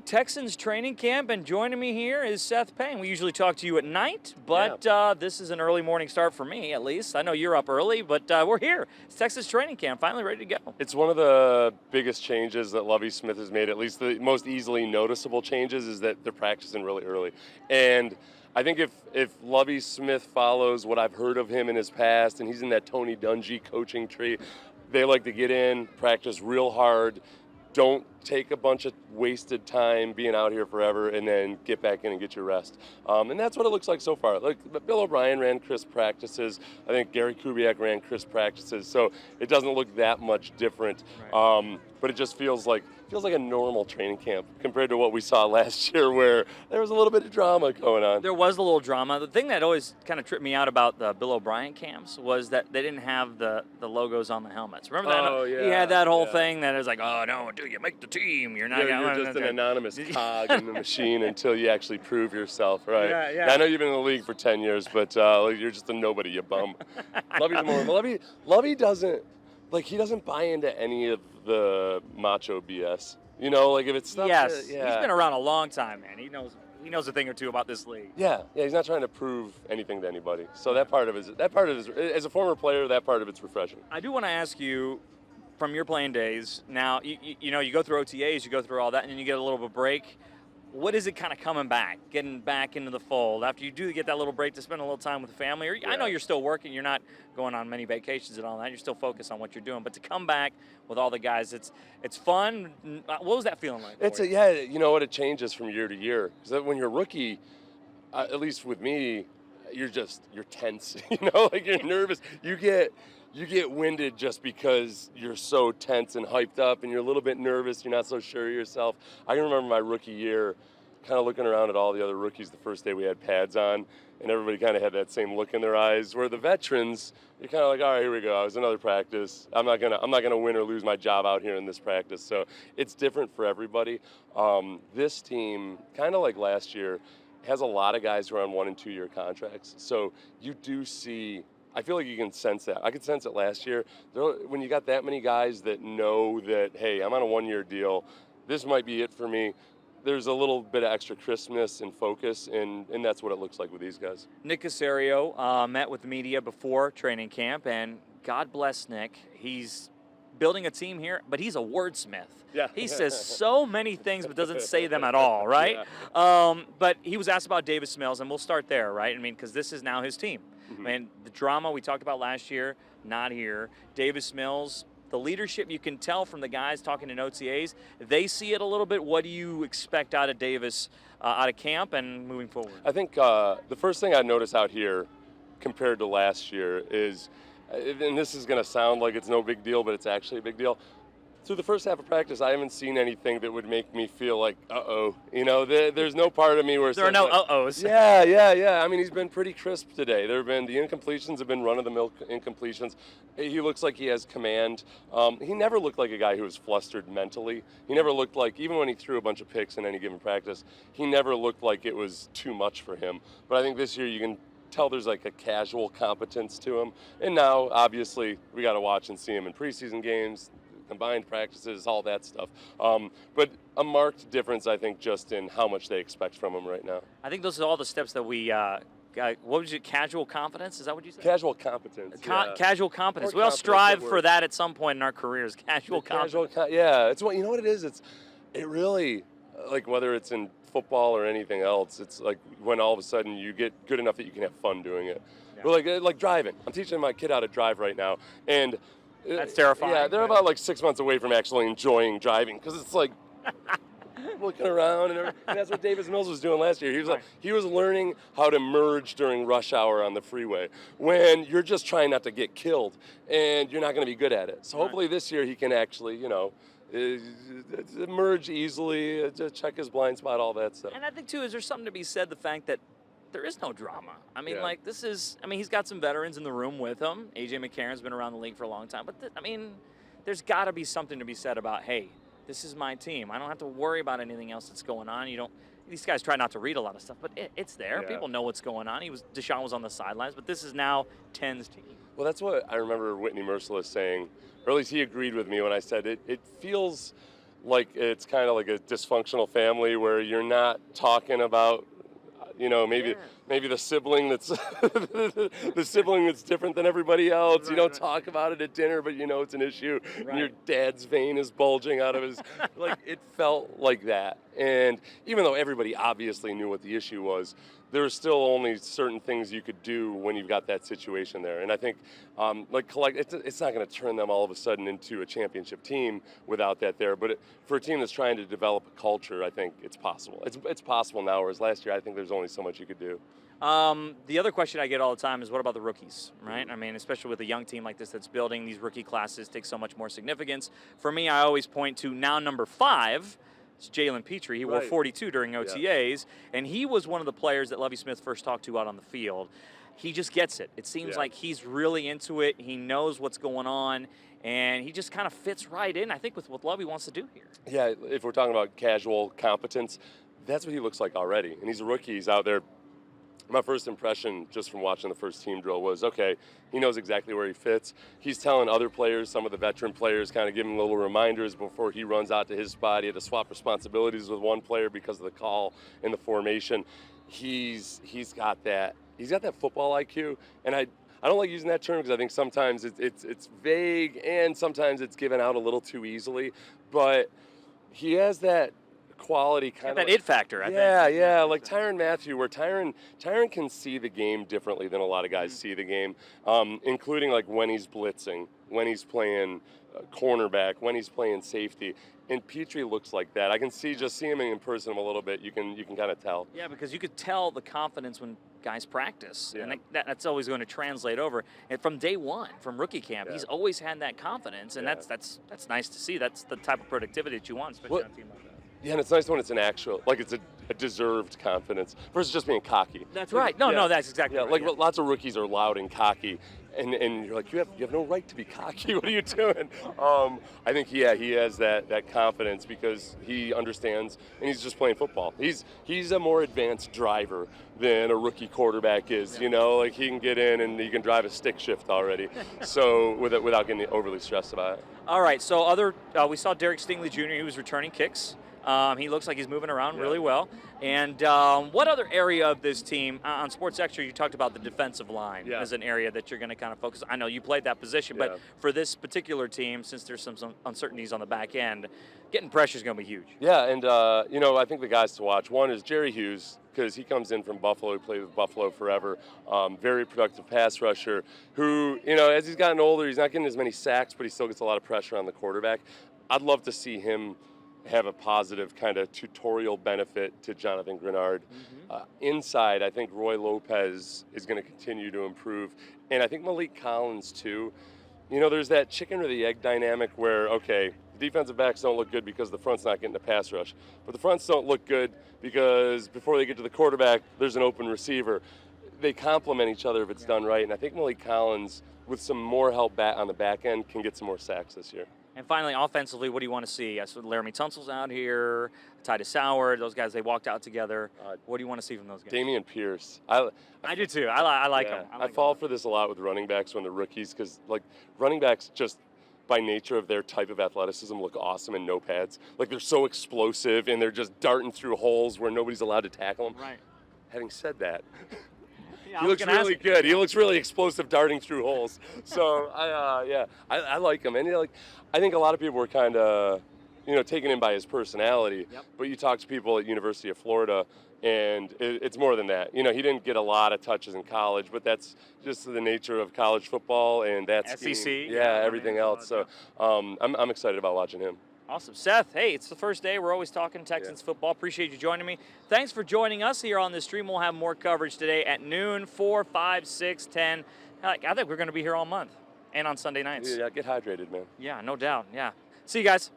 Texans training camp, and joining me here is Seth Payne. We usually talk to you at night, but this is an early morning start for me, at least. I know you're up early, but we're here. It's Texas training camp, finally ready to go. It's one of the biggest changes that Lovie Smith has made, at least the most easily noticeable changes, is that they're practicing really early. And I think if Lovie Smith follows what I've heard of him in his past, and he's in that Tony Dungy coaching tree, they like to get in, practice real hard, don't take a bunch of wasted time being out here forever, and then get back in and get your rest. And that's what it looks like so far. Like Bill O'Brien ran crisp practices. I think Gary Kubiak ran crisp practices. So it doesn't look that much different. Right. But it just feels like a normal training camp compared to what we saw last year, where there was a little bit of drama going on. There was a little drama. The thing that always kind of tripped me out about the Bill O'Brien camps was that they didn't have the logos on the helmets. Remember that? Oh, yeah. He had that whole thing that was like, oh, no, dude, you make the team. You're not. You're just an anonymous cog in the machine until you actually prove yourself, right? Yeah. I know you've been in the league for 10 years, but you're just a nobody, you bum. Lovie doesn't, he doesn't buy into any of the macho BS. You know, if it's stuff. Yes, he's been around a long time, man. He knows a thing or two about this league. Yeah, he's not trying to prove anything to anybody. So that part of it is, as a former player, that part of it's refreshing. I do want to ask you, from your playing days, now you know you go through OTAs, you go through all that, and then you get a little bit of break. What is it kind of coming back, getting back into the fold after you do get that little break to spend a little time with the family? Or, I know you're still working, you're not going on many vacations and all that. You're still focused on what you're doing, but to come back with all the guys, it's fun. What was that feeling like? You know what? It changes from year to year. Because when you're a rookie, at least with me, you're tense. You're nervous. You get winded just because you're so tense and hyped up, and you're a little bit nervous. You're not so sure of yourself. I can remember my rookie year, kind of looking around at all the other rookies the first day we had pads on, and everybody kind of had that same look in their eyes. Where the veterans, you're kind of like, all right, here we go. It was another practice. I'm not gonna win or lose my job out here in this practice. So it's different for everybody. This team, kind of like last year, has a lot of guys who are on 1 and 2 year contracts. So you do see. I feel like you can sense that. I could sense it last year. When you got that many guys that know that, hey, I'm on a 1 year deal, this might be it for me, there's a little bit of extra crispness and focus, and that's what it looks like with these guys. Nick Caserio met with the media before training camp, and God bless Nick. He's building a team here, but he's a wordsmith. Yeah. He says so many things but doesn't say them at all, right? Yeah. But he was asked about Davis Mills, and we'll start there, right? I mean, because this is now his team. Mm-hmm. Man, the drama we talked about last year, not here. Davis Mills, the leadership you can tell from the guys talking in OTAs, they see it a little bit. What do you expect out of Davis, out of camp and moving forward? I think the first thing I notice out here compared to last year is, and this is going to sound like it's no big deal, but it's actually a big deal. Through the first half of practice, I haven't seen anything that would make me feel like, uh-oh. There's no part of me where there are no uh-ohs. Yeah. I mean, he's been pretty crisp today. The incompletions have been run-of-the-mill incompletions. He looks like he has command. He never looked like a guy who was flustered mentally. He never looked like, even when he threw a bunch of picks in any given practice, he never looked like it was too much for him. But I think this year you can tell there's like a casual competence to him. And now, obviously, we got to watch and see him in preseason games, combined practices, all that stuff. But a marked difference, I think, just in how much they expect from him right now. I think those are all the steps that we what was it, casual confidence? Is that what you said? Casual competence. Casual competence. Or we all strive confidence for that at some point in our careers. Casual confidence. It's what, you know what it is? It really, whether it's in football or anything else, it's like when all of a sudden you get good enough that you can have fun doing it. Yeah. Or like driving. I'm teaching my kid how to drive right now, and that's terrifying. Yeah, they're about 6 months away from actually enjoying driving, because it's like looking around and that's what Davis Mills was doing last year. He was learning how to merge during rush hour on the freeway when you're just trying not to get killed and you're not going to be good at it. So hopefully this year he can actually, merge easily, just check his blind spot, all that stuff. And I think too, is there something to be said, the fact that there is no drama. I mean, he's got some veterans in the room with him. A.J. McCarron's been around the league for a long time. But, there's got to be something to be said about, hey, this is my team. I don't have to worry about anything else that's going on. These guys try not to read a lot of stuff, but it's there. Yeah. People know what's going on. Deshaun was on the sidelines, but this is now 10's team. Well, that's what I remember Whitney Merciless saying, or at least he agreed with me when I said it feels like it's kind of like a dysfunctional family where you're not talking about, maybe the sibling that's the sibling that's different than everybody else. Right, You don't right. talk about it at dinner, but it's an issue. Right. And your dad's vein is bulging out of his like it felt like that. And even though everybody obviously knew what the issue was, there were still only certain things you could do when you've got that situation there. And I think it's not going to turn them all of a sudden into a championship team without that there. But for a team that's trying to develop a culture, I think it's possible. It's possible now, whereas last year I think there's only so much you could do. The other question I get all the time is, what about the rookies, right? I mean, especially with a young team like this that's building, these rookie classes take so much more significance. For me, I always point to now number 5, it's Jalen Pitre. He wore 42 during OTAs, and he was one of the players that Lovie Smith first talked to out on the field. He just gets it. It seems like he's really into it. He knows what's going on, and he just kind of fits right in, I think, with what Lovie wants to do here. Yeah, if we're talking about casual competence, that's what he looks like already. And he's a rookie. He's out there. My first impression just from watching the first team drill was, okay, he knows exactly where he fits. He's telling other players, some of the veteran players, kind of giving little reminders before he runs out to his spot. He had to swap responsibilities with one player because of the call in the formation. He's got that football IQ, and I don't like using that term because I think sometimes it's vague and sometimes it's given out a little too easily, but he has that quality kind of that it factor, I think. Yeah, like Tyrann Mathieu, where Tyrann can see the game differently than a lot of guys see the game, including like when he's blitzing, when he's playing cornerback, when he's playing safety. And Pitre looks like that. I can see him in person a little bit. You can kind of tell. Yeah, because you could tell the confidence when guys practice, and that's always going to translate over. And from day one, from rookie camp, he's always had that confidence, and that's nice to see. That's the type of productivity that you want, especially on a team like that. Yeah, and it's nice when it's an actual, like it's a deserved confidence versus just being cocky. That's right. No, that's exactly right. Like lots of rookies are loud and cocky, and you're like, you have no right to be cocky. What are you doing? I think he has that confidence because he understands, and he's just playing football. He's a more advanced driver than a rookie quarterback is. Like he can get in and he can drive a stick shift already. So without getting overly stressed about it. All right. So we saw Derek Stingley Jr. He was returning kicks. He looks like he's moving around really well. And what other area of this team, on Sports Extra, you talked about the defensive line as an area that you're going to kind of focus on. I know you played that position, but for this particular team, since there's some uncertainties on the back end, getting pressure is going to be huge. Yeah, and I think the guys to watch, one is Jerry Hughes, because he comes in from Buffalo. He played with Buffalo forever. Very productive pass rusher who, as he's gotten older, he's not getting as many sacks, but he still gets a lot of pressure on the quarterback. I'd love to see him have a positive kind of tutorial benefit to Jonathan Grenard. Inside, I think Roy Lopez is going to continue to improve. And I think Malik Collins, too. There's that chicken or the egg dynamic where, okay, the defensive backs don't look good because the front's not getting the pass rush. But the fronts don't look good because before they get to the quarterback, there's an open receiver. They complement each other if it's done right. And I think Malik Collins, with some more help on the back end, can get some more sacks this year. And finally, offensively, what do you want to see? I saw Laramie Tunsil's out here, Titus Howard, those guys, they walked out together. What do you want to see from those guys? Damian Pierce. I do too. I like him. I fall for this a lot with running backs when they're rookies because, like, running backs just by nature of their type of athleticism look awesome in no pads. Like, they're so explosive and they're just darting through holes where nobody's allowed to tackle them. Right. Having said that, yeah, he looks really good. He looks really explosive darting through holes. So, I like him. And, I think a lot of people were kind of, taken in by his personality. But you talk to people at University of Florida, and it's more than that. He didn't get a lot of touches in college, but that's just the nature of college football and that SEC. Scheme. Everything else. So I'm excited about watching him. Awesome. Seth, hey, it's the first day. We're always talking Texans football. Appreciate you joining me. Thanks for joining us here on the stream. We'll have more coverage today at noon, 4, 5, 6, 10. I think we're going to be here all month and on Sunday nights. Yeah, get hydrated, man. Yeah, no doubt. Yeah. See you guys.